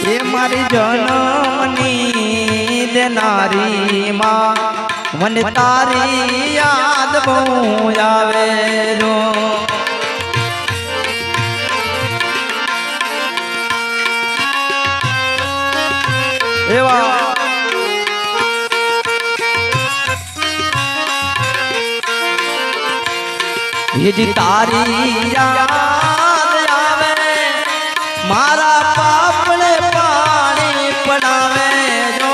એ મારી જન્મની દેનારી માં મને તારી યાદ બહુ આવે રો એવા યજી તારી યાદ આવે મારા પાપને પાણી પડાવે જો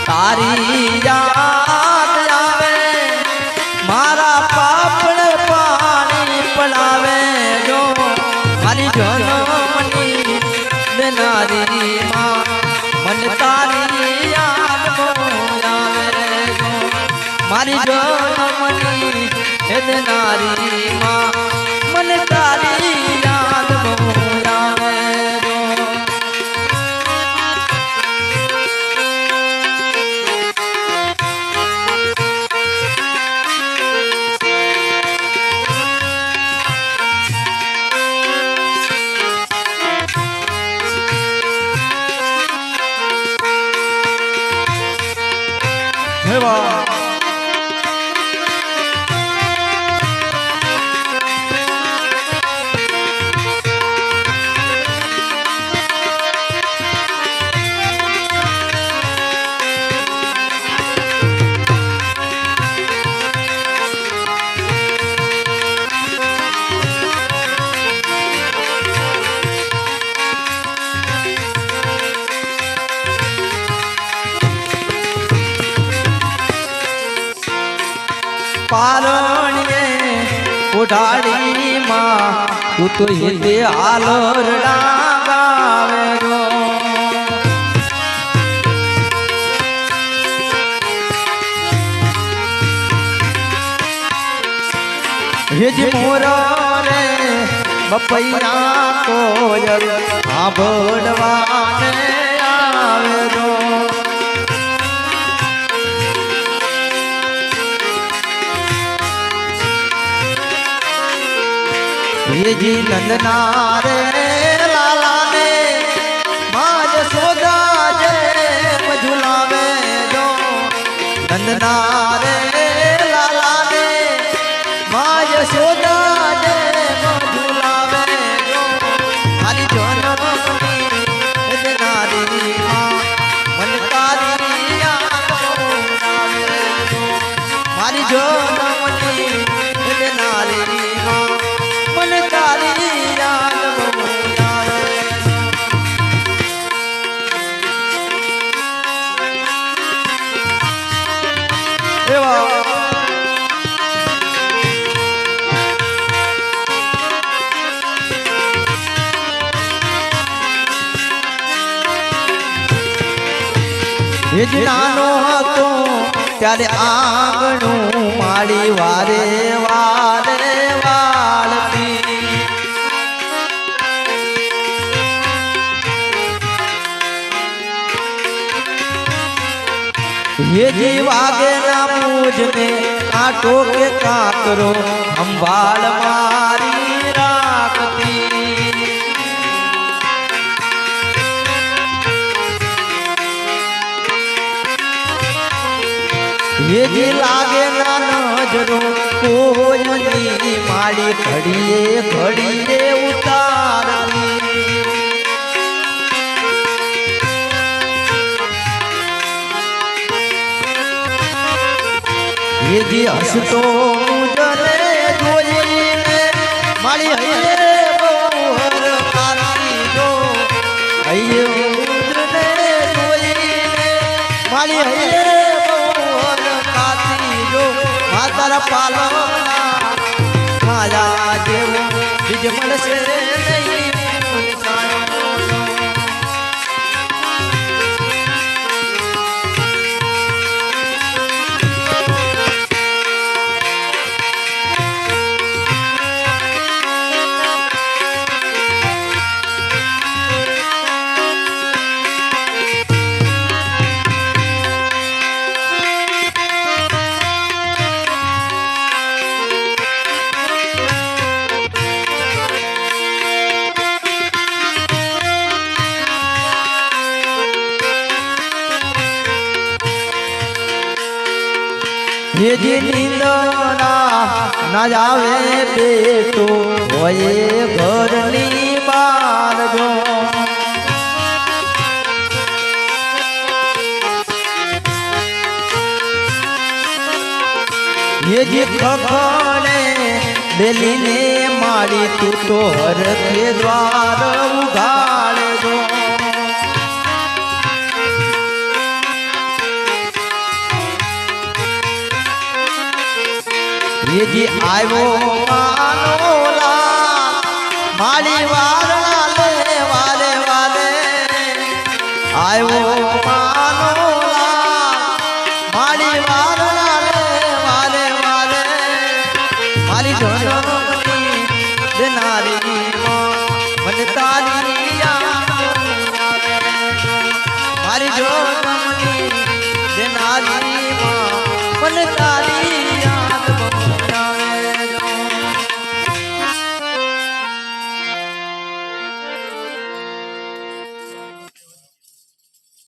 તારી યાદ આવે મારા પાપને પાણી પડાવે જો મારી જન્મની દેનારી માં મને તારી યાદ બહુ આવે જો મારી જન્મની દેનારી માં મને તારી યાદ બહુ આવે જો હે વાહ પારણીએ ઉઢાડી માં તું તો હિતે આલોરડા ગાવે રો હેજી મોરો રે બપૈયા કોયલ આભડવાને આવે રો જી નંદના રે લાલા ને માજ સોદા જે ઝુલાવે જો નંદના રે લાલા ને માજ સોદા જે ઝુલાવે જો મારી જન્મની દેનારી માં મને તારી યાદ આવે જો મારી જન્મની દેનારી માં મને તારી યાદ બહુ આવે એવા હેજ નાનો હતો ત્યારે આંગણું માડી વારે વારે વાળતી હેજી વાગે ના મુજને કાંટો કે કાંકરો સંભાળ મારી રાખતી હેજી લાગે ના નજરો કોઈની માડી ઘડીએ ઘડીએ ઉતારતી હેજી હસતો મુજને જોઈને મારી હૈયે બહુ હરખાતી જો હૈયે મુજને જોઈને મારી હૈયે તારા પાલના મારા જેવો બીજ મળશે નહીં જે નિંદના ના જાવે બેટો હોય ઘરની બાર જો ये जी खखने बेलीने मारी तू तो हर के द्वार उगाड़ दो ये जी आयो मानोला मारी वाला ले वाले वाले आयो मानोला मारी वाला मारी जननी देनारी मन तारी मारी जो